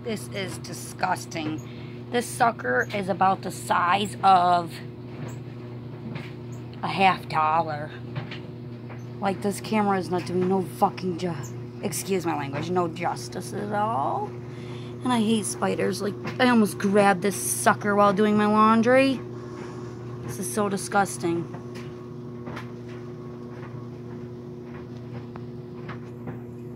This is disgusting. This sucker is about the size of a $50. Like, this camera is not doing no fucking excuse my language, no justice at all. And I hate spiders. Like, I almost grabbed this sucker while doing my laundry. This is so disgusting.